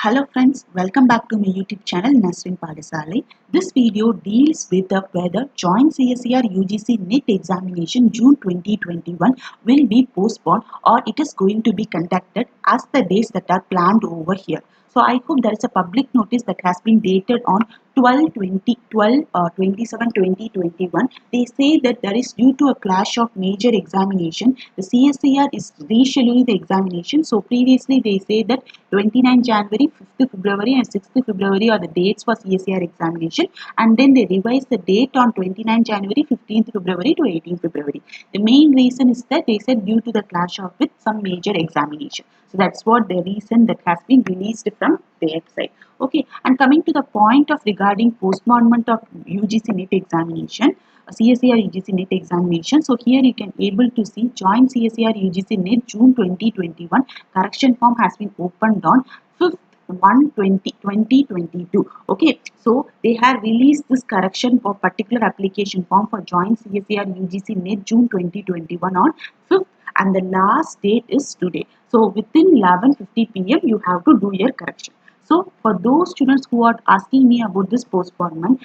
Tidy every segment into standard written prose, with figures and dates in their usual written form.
Hello friends, welcome back to my YouTube channel Nasrin Padasali. This video deals with whether joint CSER UGC NET examination June 2021 will be postponed or it is going to be conducted as the dates that are planned over here. So I hope there is a public notice that has been dated on 12/27/2021. They say that there is due to a clash of major examination, the CSER is rescheduling the examination. So previously they say that 29 January, 5th February and 6th February are the dates for CSER examination, and then they revised the date on 29 January, 15th February to 18th February. The main reason is that they said due to the clash of with some major examination. So that's what the reason that has been released from their side. Okay, and coming to the point of regarding postponement of UGC NET examination, CSER UGC NET examination. So here you can able to see joint CSER UGC NET June 2021 correction form has been opened on 5th 1/20/2022. Okay, so they have released this correction for particular application form for joint CSER UGC NET June 2021 on 5th, and the last date is today. So within 11:50 p.m. you have to do your correction. So for those students who are asking me about this postponement,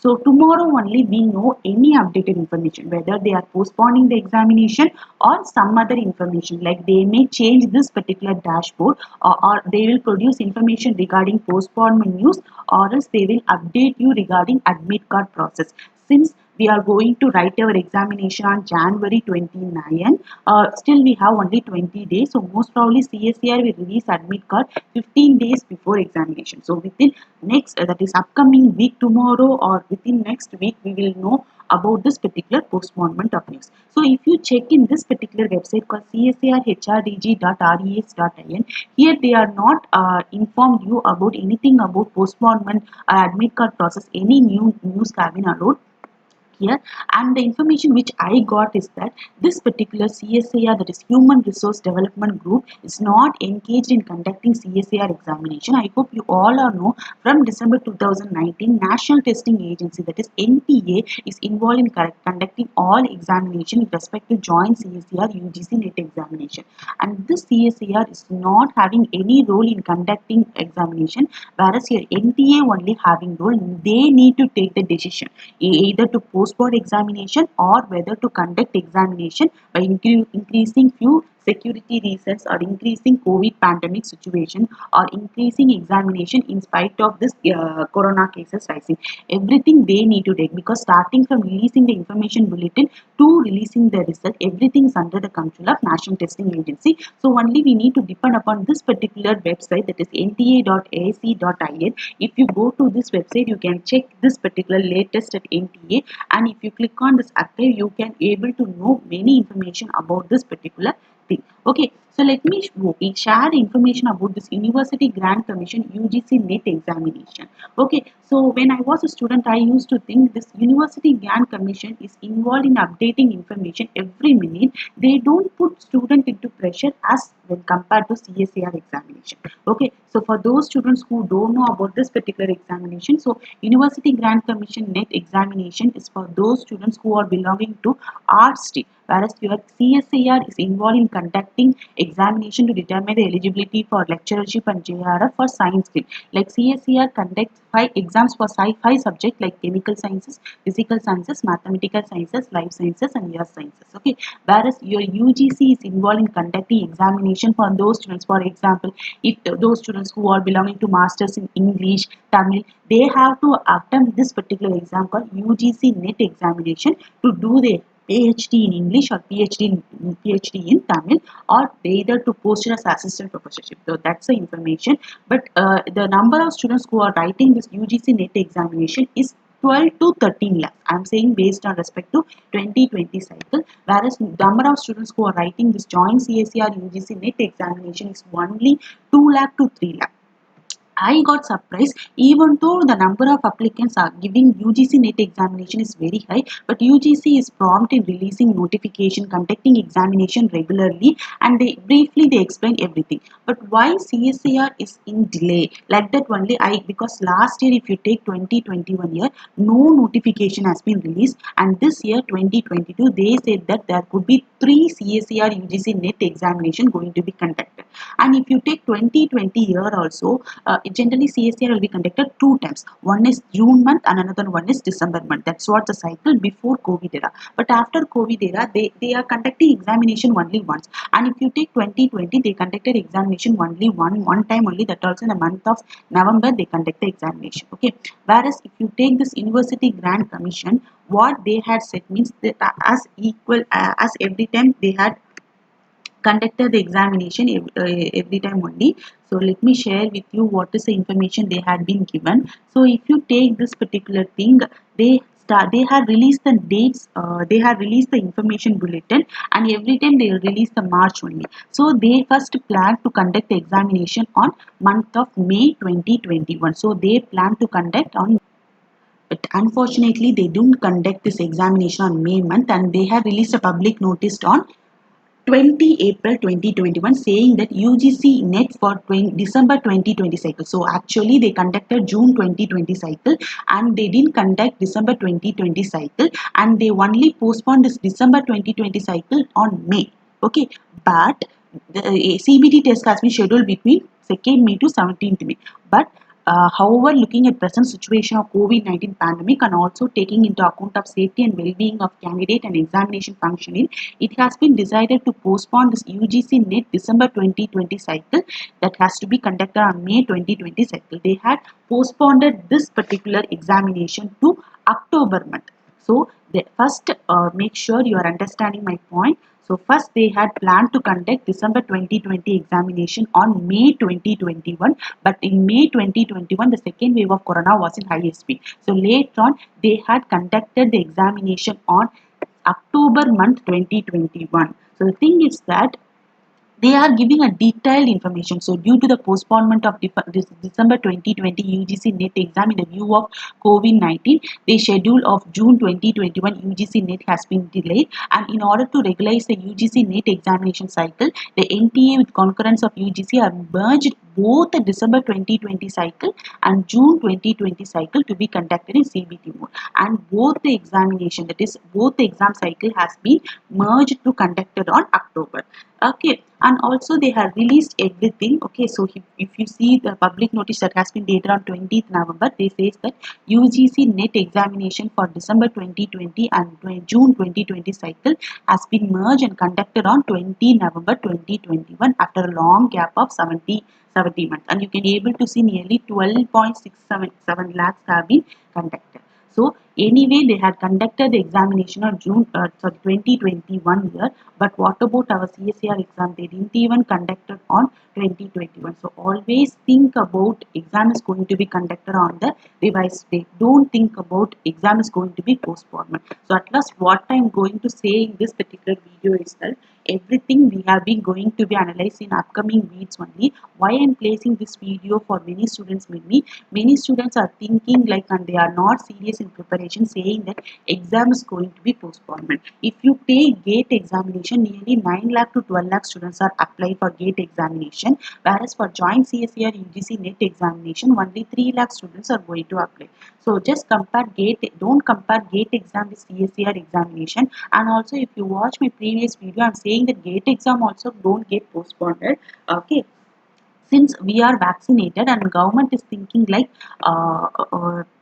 so tomorrow only we know any updated information, whether they are postponing the examination or some other information, like they may change this particular dashboard, or they will produce information regarding postponement news, or else they will update you regarding admit card process. Since we are going to write our examination on January 29, still we have only 20 days. So most probably CSER will release admit card 15 days before examination. So within next, that is upcoming week, tomorrow or within next week, we will know about this particular postponement of news. So if you check in this particular website called csrhdg.res.in, here they are not informed you about anything about postponement or admit card process. Any new news have been allowed here, and the information which I got is that this particular CSIR, that is Human Resource Development Group, is not engaged in conducting CSIR examination. I hope you all are know from December 2019, National Testing Agency, that is NTA, is involved in conducting all examination with respect to joint CSIR UGC NET examination, and this CSIR is not having any role in conducting examination, whereas here NTA only having role. They need to take the decision either to postpone examination or whether to conduct examination by increasing few security reasons, or increasing COVID pandemic situation, or increasing examination in spite of this corona cases rising. Everything they need to take, because starting from releasing the information bulletin to releasing the result, everything is under the control of National Testing Agency. So only we need to depend upon this particular website, that is nta.ac.in. If you go to this website, you can check this particular latest at NTA, and if you click on this archive, you can able to know many information about this particular thing. Okay, so let me share information about this University Grant Commission UGC NET examination. Okay, so when I was a student, I used to think this University Grant Commission is involved in updating information every minute. They don't put student into pressure as when compared to CSIR examination. Okay, so for those students who don't know about this particular examination, so University Grant Commission NET examination is for those students who are belonging to arts stream, whereas your CSIR is involved in conducting examination to determine the eligibility for lecturership and JRF for science field. Like CSIR conducts 5 exams for 5 subjects like chemical sciences, physical sciences, mathematical sciences, life sciences and earth sciences. Okay, whereas your UGC is involved in conducting examination for those students. For example, if those students who are belonging to masters in English, Tamil, they have to attempt this particular exam called UGC NET examination to do their PhD in English or PhD in Tamil, or either to post as assistant professorship. So that's the information. But the number of students who are writing this UGC NET examination is 12 to 13 lakhs. I am saying based on respect to 2020 cycle, whereas number of students who are writing this joint CSER UGC NET examination is only 2 lakh to 3 lakh. I got surprised, even though the number of applicants are giving UGC NET examination is very high, but UGC is prompt in releasing notification, conducting examination regularly, and they explain everything. But why CSIR is in delay? Like that only because last year, if you take 2021 year, no notification has been released, and this year 2022 they said that there could be 3 CSIR UGC NET examination going to be conducted. And if you take 2020 year also, generally CSER will be conducted two times. One is June month and another one is December month. That's what the cycle before COVID era. But after COVID era, they are conducting examination only once. And if you take 2020, they conducted examination only one time only. That also in the month of November they conduct the examination. Okay. Whereas if you take this University Grant Commission, what they had said means that as equal as every time they had conducted the examination every time only. So let me share with you what is the information they had been given. So if you take this particular thing, they had released the dates, they had released the information bulletin, and every time they release the March only. So they first planned to conduct the examination on month of May 2021. So they plan to conduct on, but unfortunately they didn't conduct this examination on May month, and they have released a public notice on 20 April 2021 saying that UGC net for December 2020 cycle. So actually they conducted June 2020 cycle and they didn't conduct December 2020 cycle, and they only postponed this December 2020 cycle on May. Okay, but the CBT test has been scheduled between 2nd May to 17th May. But however, looking at present situation of COVID-19 pandemic and also taking into account of safety and well-being of candidate and examination functioning, it has been decided to postpone this UGC NET December 2020 cycle that has to be conducted on May 2020 cycle. They had postponed this particular examination to October month. So they first make sure you are understanding my point. So first they had planned to conduct December 2020 examination on May 2021, but in May 2021 the second wave of corona was in high speed. So later on they had conducted the examination on October month 2021. So the thing is that they are giving a detailed information. So due to the postponement of this December 2020 UGC NET exam in the view of COVID-19, the schedule of June 2021 UGC NET has been delayed, and in order to regularize the UGC NET examination cycle, the NTA with concurrence of UGC have merged both the December 2020 cycle and June 2020 cycle to be conducted in CBT mode, and both the examination, that is both the exam cycle, has been merged to conducted on October. Okay, and also they have released everything. Okay, so if you see the public notice that has been dated on 20th November, they says that UGC NET examination for December 2020 and June 2020 cycle has been merged and conducted on 20 November 2021 after a long gap of 70 months, and you can able to see nearly 12.677 lakhs have been conducted. So anyway, they had conducted the examination on June 2021 year, but what about our CSER exam? They didn't even conduct it on 2021. So always think about exam is going to be conducted on the revised date. Don't think about exam is going to be postponed. So at last, what I'm going to say in this particular video is that everything we have been going to be analyzed in upcoming weeks only. Why I'm placing this video for many students, many students are thinking like, and they are not serious in preparation, saying that exam is going to be postponed. If you take GATE examination, nearly 9 lakh to 12 lakh students are applied for GATE examination, whereas for joint CSER UGC NET examination, only 3 lakh students are going to apply. So just compare GATE, don't compare GATE exam with CSER examination. And also if you watch my previous video, I'm saying that GATE exam also don't get postponed. Okay, since we are vaccinated and government is thinking like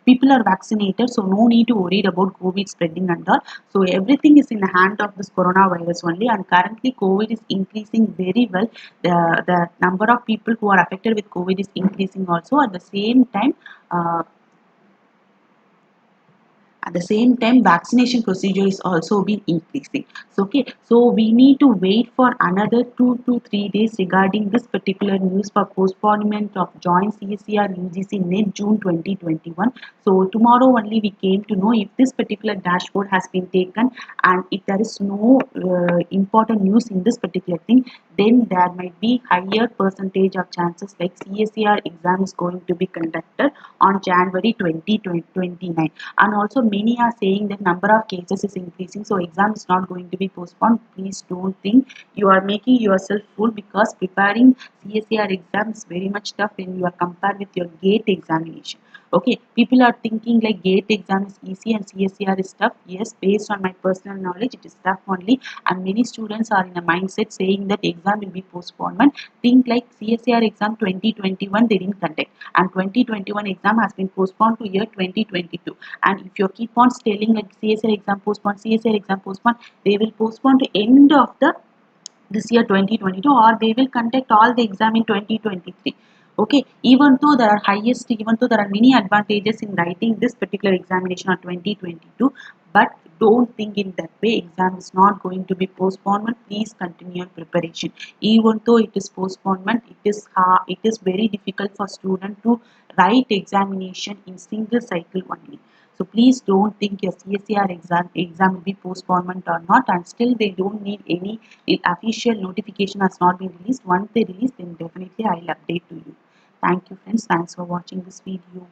people are vaccinated, so no need to worry about COVID spreading and all. So everything is in the hand of this coronavirus only, and currently COVID is increasing very well. The number of people who are affected with COVID is increasing also. At the same time, vaccination procedure is also been increasing. So okay, so we need to wait for another 2 to 3 days regarding this particular news for postponement of joint CSER UGC NET June 2021. So tomorrow only we came to know if this particular dashboard has been taken, and if there is no important news in this particular thing, then there might be higher percentage of chances like CSER exam is going to be conducted on January 2029. And also many are saying that number of cases is increasing, so exam is not going to be postponed. Please don't think, you are making yourself fool, because preparing CSER exam is very much tough when you are compared with your GATE examination. Okay, people are thinking like GATE exam is easy and CSCR is tough. Yes, based on my personal knowledge, it is tough only. And many students are in a mindset saying that exam will be postponement. Think like CSCR exam 2021 they didn't conduct, and 2021 exam has been postponed to year 2022. And if you keep on telling like CSCR exam postponed, CSCR exam postponed, they will postpone to end of the this year 2022, or they will conduct all the exam in 2023. Okay, even though there are highest, even though there are many advantages in writing this particular examination of 2022, but don't think in that way. Exam is not going to be postponement. Please continue your preparation. Even though it is postponement, it is hard, it is very difficult for student to write examination in single cycle only. So please don't think your CSCR exam will be postponement or not, and still they don't need any official notification has not been released. Once they release, then definitely I'll update to you. Thank you friends. Thanks for watching this video.